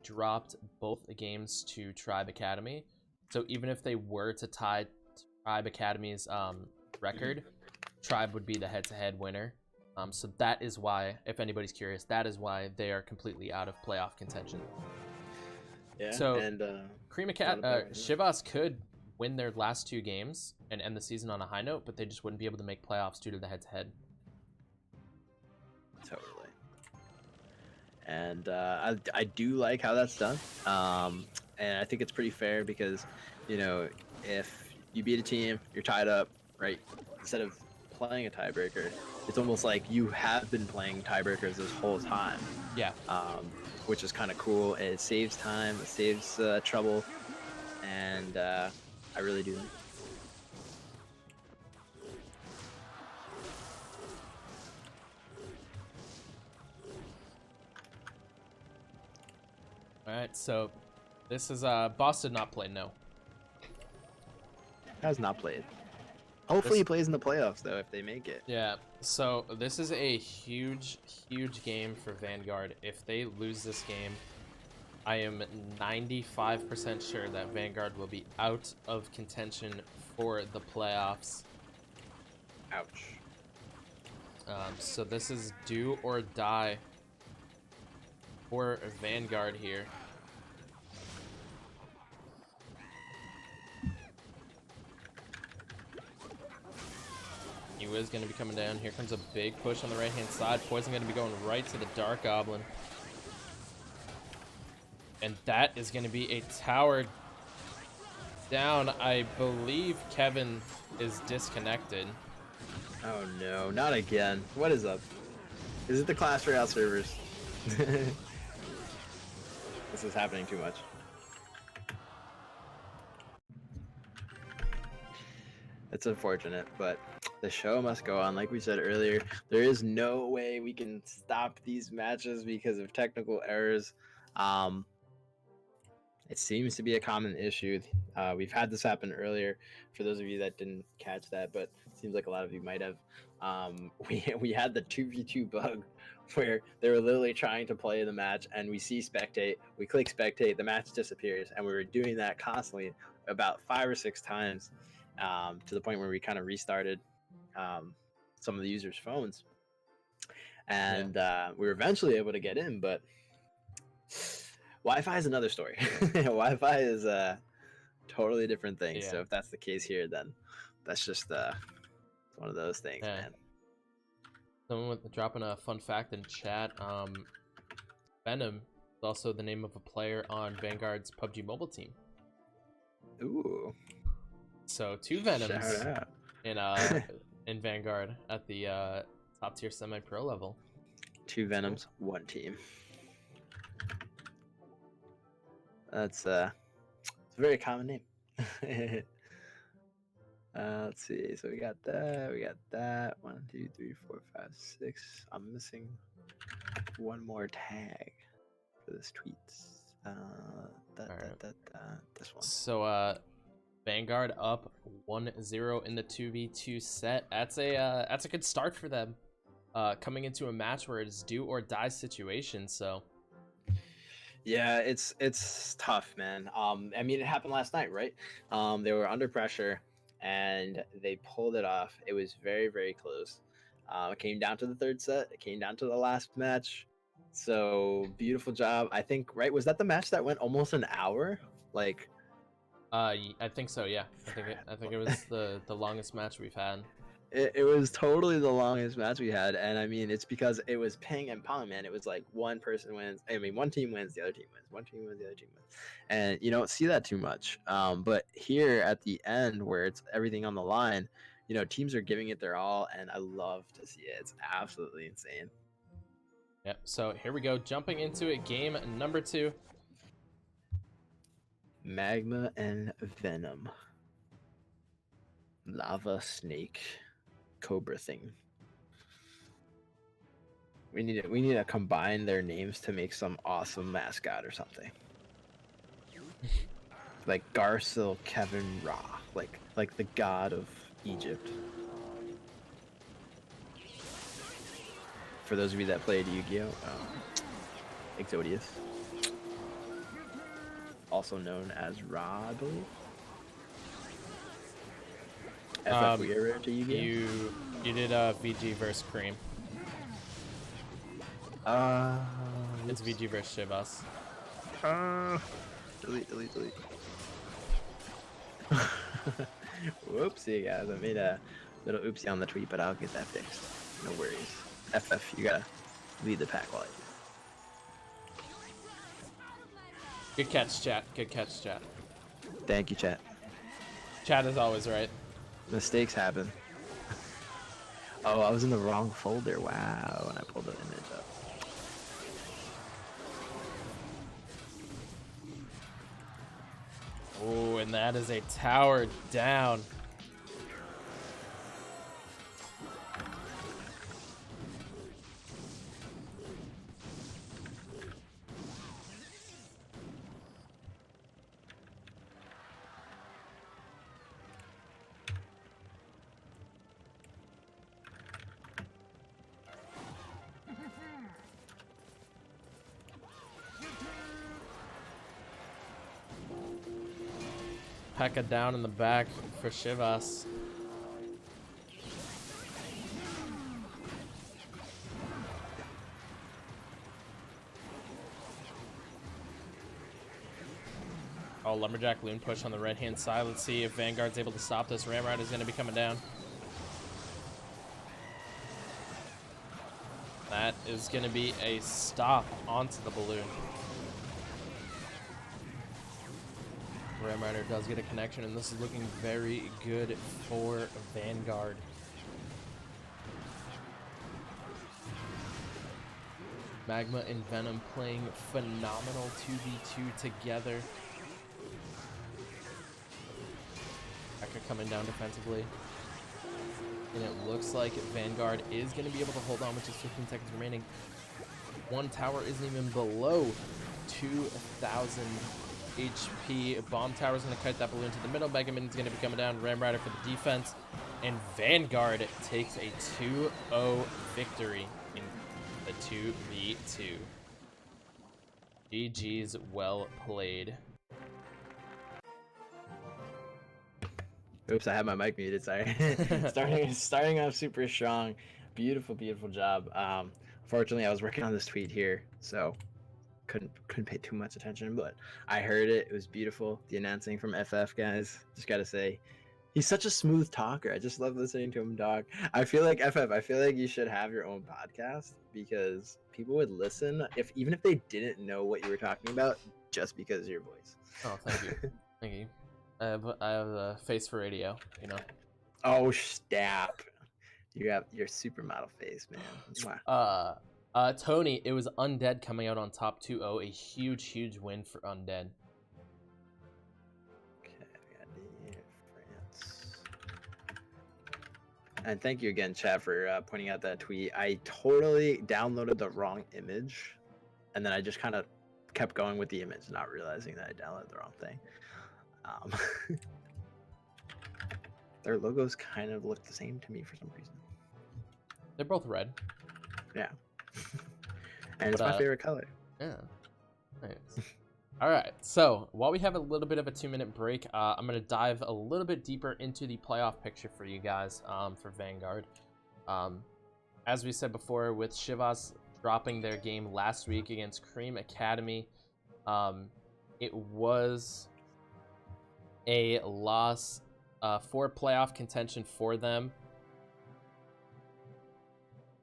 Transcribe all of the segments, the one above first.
dropped both the games to Tribe Academy. So even if they were to tie Tribe Academy's record, Tribe would be the head-to-head winner. So that is why, if anybody's curious, that is why they are completely out of playoff contention. Yeah, So and Chivas could win their last 2 games and end the season on a high note, but they just wouldn't be able to make playoffs due to the head-to-head. Totally. And I do like how that's done. And I think it's pretty fair because, you know, if you beat a team, you're tied up, right? Instead of playing a tiebreaker, it's almost like you have been playing tiebreakers this whole time. Yeah. Which is kind of cool. It saves time, it saves trouble, and I really do like it. All right, so this is Boss did not play, no. Has not played. Hopefully he plays in the playoffs though if they make it. Yeah, so this is a huge game for Vanguard. If they lose this game, I am 95% sure that Vanguard will be out of contention for the playoffs. Ouch. So this is do or die for Vanguard here. He is going to be coming down. Here comes a big push on the right-hand side. Poison going to be going right to the Dark Goblin. And that is going to be a tower down. I believe Kevin is disconnected. Oh no, not again. What is up? Is it the Clash Royale servers? This is happening too much. It's unfortunate, but the show must go on. Like we said earlier, there is no way we can stop these matches because of technical errors. It seems to be a common issue. We've had this happen earlier, for those of you that didn't catch that, but it seems like a lot of you might have. We had the 2v2 bug where they were literally trying to play the match, and we see spectate, we click spectate, the match disappears, and we were doing that constantly about 5 or 6 times, to the point where we kind of restarted some of the users' phones, and we were eventually able to get in, but Wi-Fi is another story. Wi-Fi is a totally different thing. Yeah. So if that's the case here, then that's just one of those things, man. Someone dropping a fun fact in chat. Venom is also the name of a player on Vanguard's PUBG Mobile team. Ooh. So 2 Venoms Shout out. in Vanguard at the top tier semi-pro level. 2 Venoms, 1 team. That's it's a very common name. Let's see. So we got that. 1, 2, 3, 4, 5, 6. I'm missing one more tag for this tweet. This one. So Vanguard up 1-0 in the 2v2 set. That's a good start for them. Coming into a match where it's do or die situation. So. Yeah, it's tough, man. I mean, it happened last night, right? They were under pressure, and they pulled it off. It was very, very close. It came down to the 3rd set. It came down to the last match. So, beautiful job. I think, right? Was that the match that went almost an hour? Like, I think so. Yeah, I think it was the longest match we've had. It was totally the longest match we had, and I mean, it's because it was ping and pong, man. It was like one person wins. I mean, one team wins, the other team wins. One team wins, the other team wins. And you don't see that too much. But here at the end, where it's everything on the line, you know, teams are giving it their all, and I love to see it. It's absolutely insane. Yep. So here we go, jumping into it. Game number 2. Magma and Venom. Lava snake. Cobra thing. We need to combine their names to make some awesome mascot or something. Like Garcil Kevin Ra, like the god of Egypt. For those of you that played Yu-Gi-Oh, Exodius. also known as Ra, I believe. FF we are to you did VG versus Cream. It's VG versus Chivas. Delete. Whoopsie, guys. I made a little oopsie on the tweet, but I'll get that fixed. No worries. FF, you gotta lead the pack while I do. Good catch, chat. Good catch, chat. Thank you, chat. Chat is always right. Mistakes happen. Oh, I was in the wrong folder. Wow, when I pulled the image up. Oh, and that is a tower down. Pekka down in the back for Chivas. Oh, Lumberjack Loon push on the right-hand side. Let's see if Vanguard's able to stop this. Ramrod is going to be coming down. That is going to be a stop onto the balloon. Ram Rider does get a connection, and this is looking very good for Vanguard. Magma and Venom playing phenomenal 2v2 together. Pekka coming down defensively. And it looks like Vanguard is going to be able to hold on with just 15 seconds remaining. One tower isn't even below 2,000 HP. Bomb Tower is going to kite that balloon to the middle. Mega Min's going to be coming down. Ram Rider for the defense. And Vanguard takes a 2-0 victory in the 2v2. GG's well played. Oops, I had my mic muted. Sorry. starting off super strong. Beautiful job. Unfortunately, I was working on this tweet here, so couldn't pay too much attention, but I heard it. It was beautiful. The announcing from FF, guys. Just gotta say, he's such a smooth talker. I just love listening to him talk. I feel like FF. I feel like you should have your own podcast because people would listen even if they didn't know what you were talking about just because of your voice. Oh, thank you, thank you. I have a face for radio, you know. Oh, stop! You have your supermodel face, man. Wow. Tony, it was Undead coming out on top 2-0. A huge win for Undead. Okay, we got the France. And thank you again, chat, for pointing out that tweet. I totally downloaded the wrong image, and then I just kind of kept going with the image, not realizing that I downloaded the wrong thing. Their logos kind of look the same to me for some reason. They're both red. Yeah. And it's my favorite color. Yeah. Nice. All right. So while we have a little bit of a 2-minute break, I'm going to dive a little bit deeper into the playoff picture for you guys for Vanguard. As we said before, with Chivas dropping their game last week against Cream Academy, it was a loss for playoff contention for them.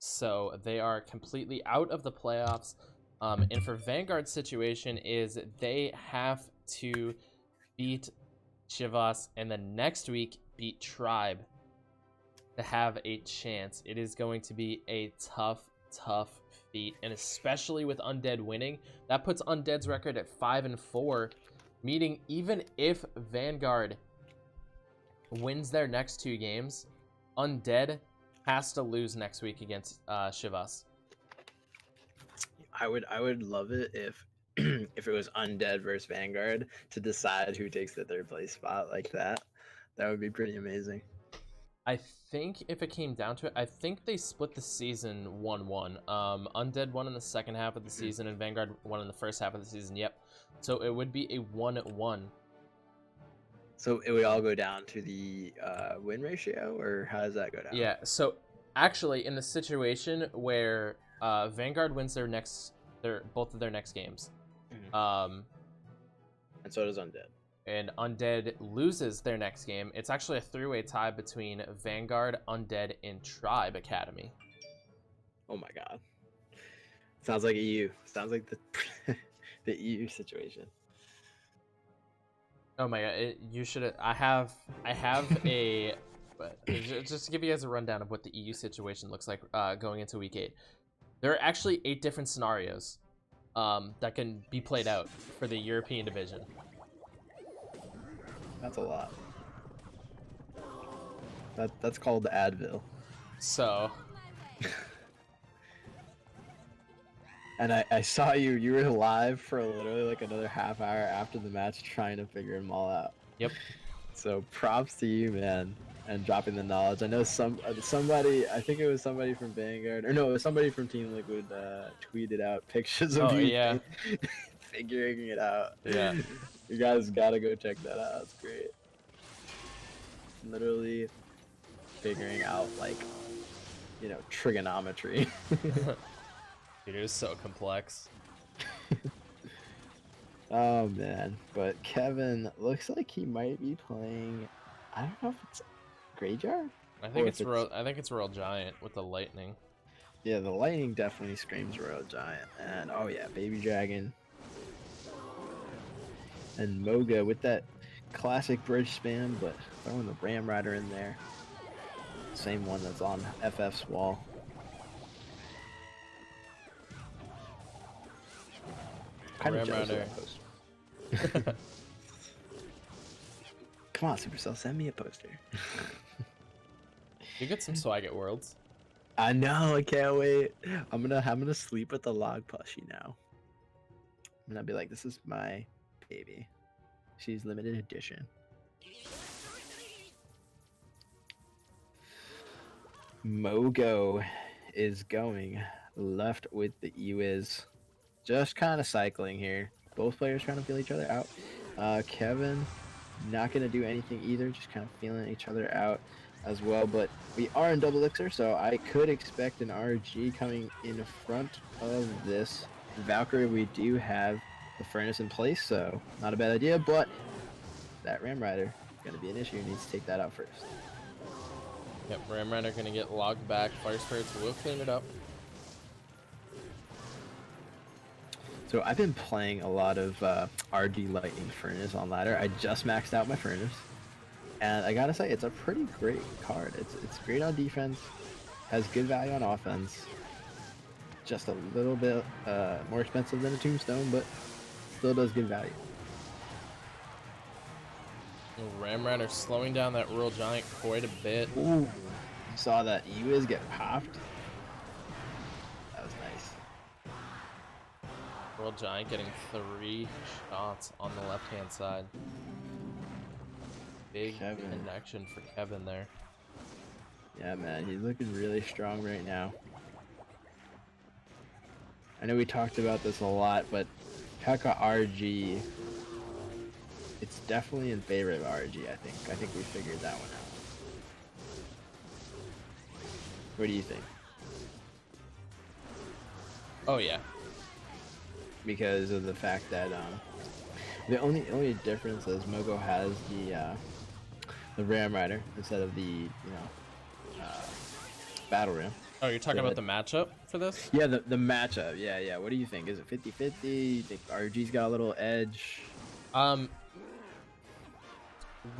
So they are completely out of the playoffs. And for Vanguard's situation is they have to beat Chivas and then next week beat Tribe to have a chance. It is going to be a tough feat, and especially with Undead winning, that puts Undead's record at 5-4, meaning even if Vanguard wins their next 2 games, Undead has to lose next week against Chivas. I would love it if if it was Undead versus Vanguard to decide who takes the 3rd place spot like that. That would be pretty amazing. I think if it came down to it, I think they split the season 1-1. Undead won in the second half of the season and Vanguard won in the first half of the season. Yep. So it would be a 1-1. So it would all go down to the win ratio, or how does that go down? Yeah. So actually, in the situation where Vanguard wins both of their next games, And so does Undead. and Undead loses their next game, it's actually a three-way tie between Vanguard, Undead, and Tribe Academy. Oh my god. Sounds like EU. Sounds like the the EU situation. Oh my god, you should. I have a. But just to give you guys a rundown of what the EU situation looks like going into week 8. There are actually 8 different scenarios that can be played out for the European division. That's a lot. That's called the Advil. So. And I saw you were live for literally like another half hour after the match trying to figure them all out. Yep. So props to you, man, and dropping the knowledge. I know somebody, I think it was somebody from Vanguard, or no, it was somebody from Team Liquid tweeted out pictures of you figuring it out. Yeah. You guys gotta go check that out. It's great. Literally figuring out, like, you know, trigonometry. Dude, it was so complex. Oh man, but Kevin looks like he might be playing. I don't know if it's Greyjar. I think it's Royal Giant with the lightning. Yeah, the lightning definitely screams Royal Giant, and oh yeah, Baby Dragon. And Moga with that classic bridge spam, but throwing the Ram Rider in there. Same one that's on FF's wall. Kind of jealous of that poster. Come on, Supercell, send me a poster. You get some swag at Worlds. I know, I can't wait. I'm gonna sleep with the log plushie now. I'm gonna be like, this is my baby. She's limited edition. Mogo is going left with the Ewiz. Just kind of cycling here. Both players trying to feel each other out. Kevin not gonna do anything either, just kind of feeling each other out as well. But we are in double elixir, so I could expect an RG coming in front of this Valkyrie. We do have the furnace in place, so not a bad idea, but that Ram Rider is gonna be an issue. Needs to take that out first. Yep, Ram Rider gonna get logged back. Fire Spirits will clean it up. So I've been playing a lot of RG Lightning Furnace on ladder. I just maxed out my Furnace, and I gotta say it's a pretty great card. It's great on defense, has good value on offense. Just a little bit more expensive than a Tombstone, but still does good value. Ram Rider slowing down that Royal Giant quite a bit. Ooh, you saw that Ewiz get popped. That was nice. Royal Giant getting 3 shots on the left-hand side. Big connection for Kevin there. Yeah, man, he's looking really strong right now. I know we talked about this a lot, but Pekka RG, it's definitely in favor of RG, I think. I think we figured that one out. What do you think? Oh, yeah. Because of the fact that the only difference is Mogo has the Ram Rider instead of the Battle Ram. Oh, you're talking about the matchup for this? Yeah, the matchup. Yeah. What do you think? Is it 50-50? You think RG's got a little edge?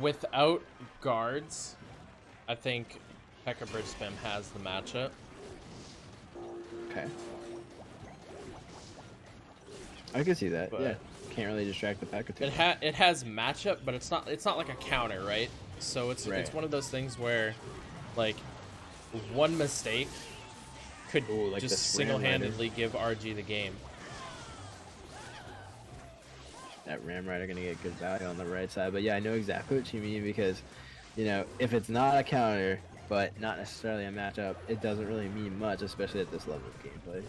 Without guards, I think Pekka Bridge Spam has the matchup. Okay. I can see that. But yeah. Can't really distract the Pekka too. It has matchup, but it's not like a counter, right? So it's one of those things where, like, one mistake could like just single-handedly give RG the game. That Ram Rider gonna get good value on the right side, but yeah, I know exactly what you mean because, you know, if it's not a counter, but not necessarily a matchup, it doesn't really mean much, especially at this level of gameplay.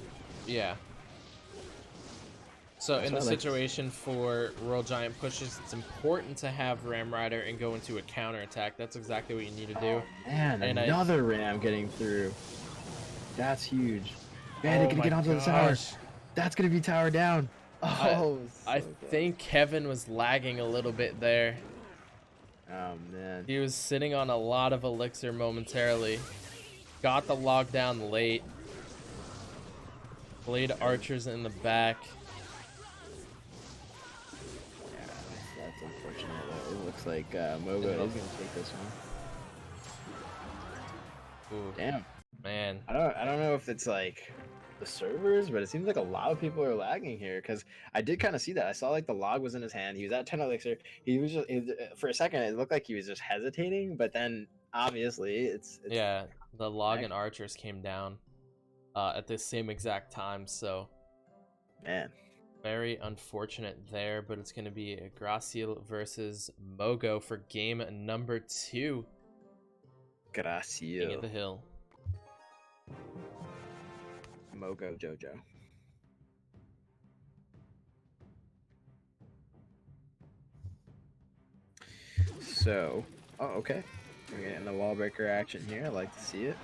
Yeah. So That's in the what I like. situation for Royal Giant pushes, it's important to have Ram Rider and go into a counter attack. That's exactly what you need to do. Oh man, And another ram getting through. That's huge. Bandit oh gonna my get onto the tower. gosh. That's gonna be tower down. I Oh, I so close. think Kevin was lagging a little bit there. Oh man. He was sitting on a lot of elixir momentarily. Got the lockdown late. Played archers in the back. Yeah, that's unfortunate. It looks like Mogo is gonna take this one. Ooh, Damn. man. I don't know if it's like the servers, but it seems like a lot of people are lagging here because I did kind of see that. I saw like the log was in his hand. He was at 10 elixir. He was just for a second it looked like he was just hesitating, but then obviously it's Yeah, the log and archers came down at the same exact time, so man. very unfortunate there, but it's going to be Graciel versus Mogo for game number 2. King of Gracias. the Hill. Mogo Jojo. So, oh, okay. We're getting the wall breaker action here. I like to see it.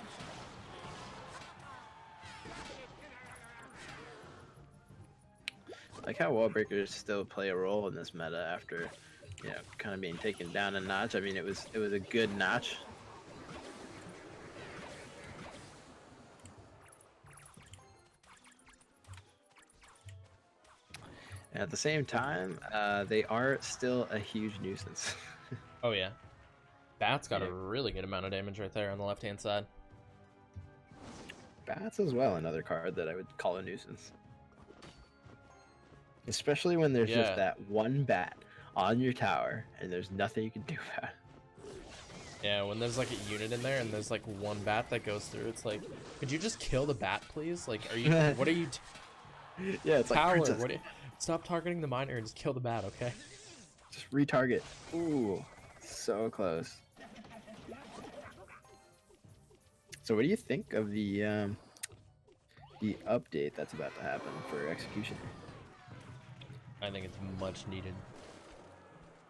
I like how wall breakers still play a role in this meta after, you know, kind of being taken down a notch. I mean, it was a good notch. And at the same time, they are still a huge nuisance. Oh yeah. Bat's got a really good amount of damage right there on the left-hand side. Bats as well, another card that I would call a nuisance. Especially when there's just that one bat on your tower and there's nothing you can do about it. Yeah, when there's like a unit in there and there's like one bat that goes through, it's like, could you just kill the bat, please? Like, are you? What are you? Yeah, it's Power. like What? Stop targeting the miner and just kill the bat, okay? just retarget. Ooh, so close. So, what do you think of the update that's about to happen for execution? I think it's much needed.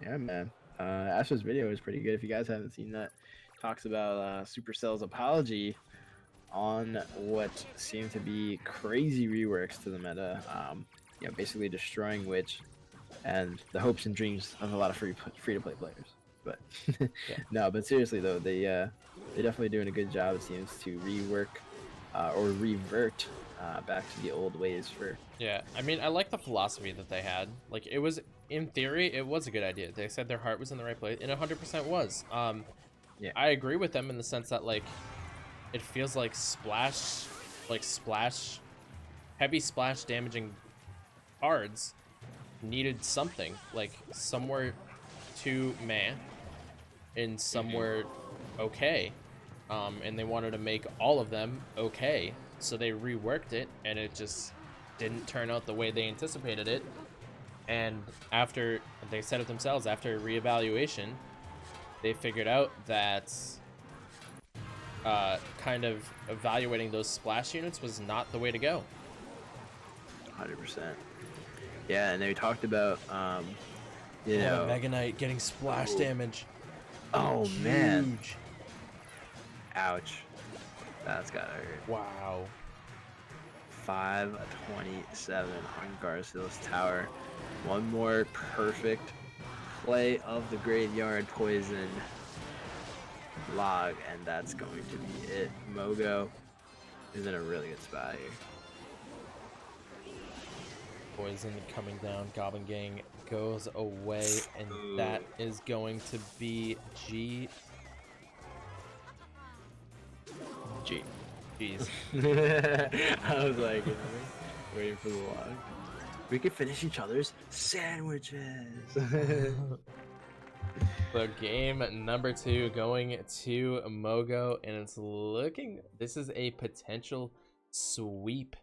Yeah, man. Ash's video is pretty good. If you guys haven't seen that, talks about Supercell's apology on what seem to be crazy reworks to the meta. You know, basically destroying Witch and the hopes and dreams of a lot of free to play players. But no, but seriously though, they're definitely doing a good job. It seems to rework or revert back to the old ways for. Yeah, I mean, I like the philosophy that they had. Like, it was, in theory, it was a good idea. They said their heart was in the right place, and it 100% was. Yeah, I agree with them in the sense that, like, it feels like heavy splash damaging cards needed something, like somewhere to meh and somewhere okay. And they wanted to make all of them okay, so they reworked it, and it just didn't turn out the way they anticipated it. And after they said it themselves, after reevaluation, they figured out that kind of evaluating those splash units was not the way to go. 100%. Yeah, and they talked about you know, Mega Knight getting splash damage. oh Huge. man, ouch, that's gotta hurt. Wow. 527 on Garcila's tower. One more perfect play of the graveyard poison log, and that's going to be it. Mogo is in a really good spot here. Poison coming down. Goblin Gang goes away, and that is going to be G. Jeez. I was like, you know, waiting for the log. We could finish each other's sandwiches. So game number 2 going to Mogo, and it's looking, this is a potential sweep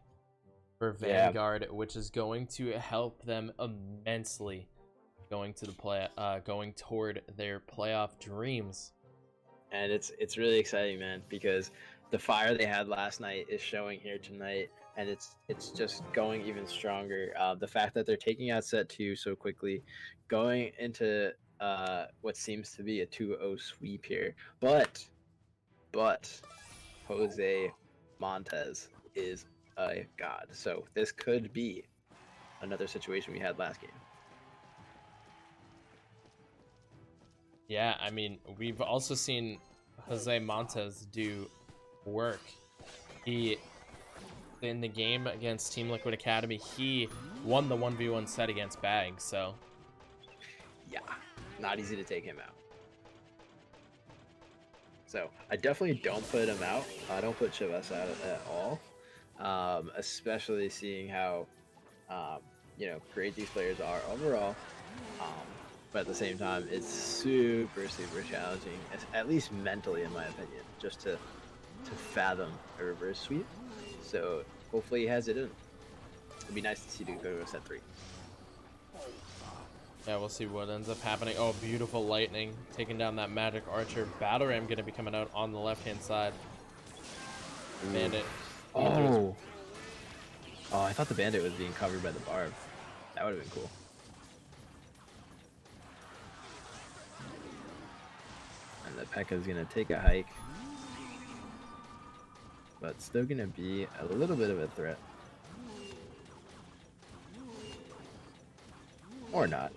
for Vanguard, which is going to help them immensely going to the going toward their playoff dreams. And it's really exciting, man, because the fire they had last night is showing here tonight, and it's just going even stronger. The fact that they're taking out set 2 so quickly, going into what seems to be a 2-0 sweep here, but Jose Montez is a god. So this could be another situation we had last game. Yeah, I mean, we've also seen Jose Montez do work. He, in the game against Team Liquid Academy, he won the 1v1 set against Bag, so. Yeah, not easy to take him out. So I definitely don't put him out. I don't put Chivas out at all, especially seeing how, great these players are overall. But at the same time, it's super challenging, at least mentally, in my opinion, just to fathom a reverse sweep. So hopefully he has it in. It'd be nice to see to go to a set 3. Yeah, we'll see what ends up happening. Oh, beautiful lightning taking down that magic archer. Battle Ram gonna be coming out on the left-hand side. Bandit. Oh, I thought the bandit was being covered by the barb. That would have been cool. And the P.E.K.K.A is gonna take a hike, but still gonna be a little bit of a threat. Or not.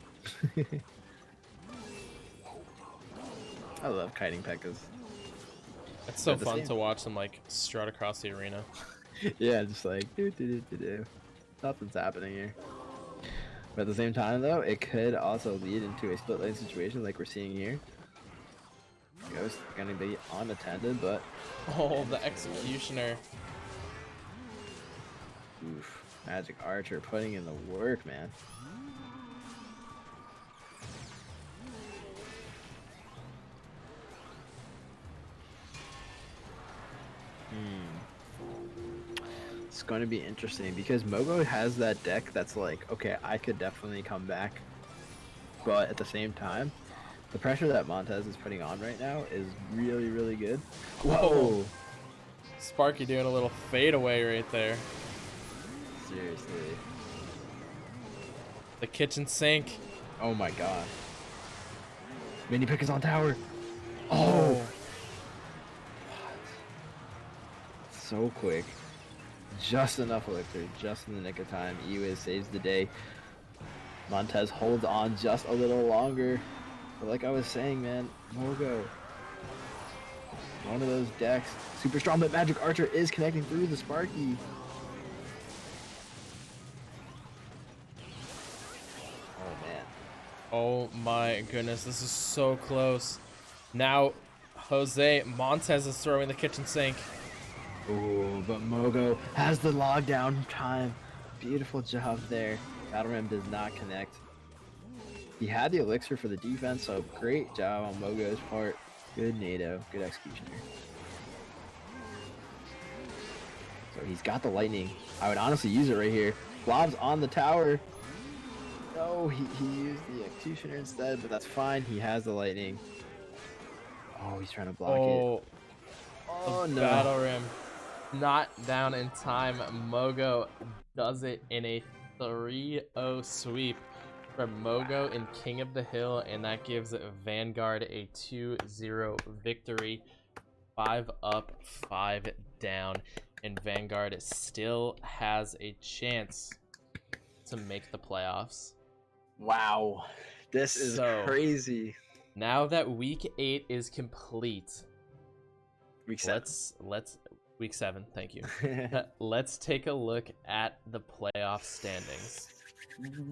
I love kiting P.E.K.K.As. It's so fun to watch them like strut across the arena. Yeah, just like do. Nothing's happening here. But at the same time, though, it could also lead into a split lane situation like we're seeing here. Ghost gonna be unattended, but oh, the executioner. Oof, Magic Archer putting in the work, man. It's going to be interesting because Mogo has that deck that's like, okay, I could definitely come back, but at the same time, the pressure that Montez is putting on right now is really good. Whoa! Sparky doing a little fadeaway right there. Seriously. The kitchen sink. Oh my god. Mini pick is on tower. Oh! What? So quick. Just enough elixir, just in the nick of time. Ewiz saves the day. Montez holds on just a little longer. But like I was saying, man, Mogo. One of those decks. Super strong, but Magic Archer is connecting through the Sparky. Oh, man. Oh my goodness, this is so close. Now, Jose Montez is throwing the kitchen sink. Ooh, but Mogo has the lockdown time. Beautiful job there. Battle Ram does not connect. He had the elixir for the defense, so great job on Mogo's part. Good NATO, good executioner. So he's got the lightning. I would honestly use it right here. Blob's on the tower. No, he used the executioner instead, but that's fine. He has the lightning. Oh, he's trying to block it. Oh no. Battle Ram not down in time. Mogo does it in a 3-0 sweep for Mogo in King of the Hill, and that gives Vanguard a 2-0 victory. 5 up, 5 down, and Vanguard still has a chance to make the playoffs. Wow, this is crazy. Now that week 8 is complete, week 7. Let's week 7. Thank you. Let's take a look at the playoff standings.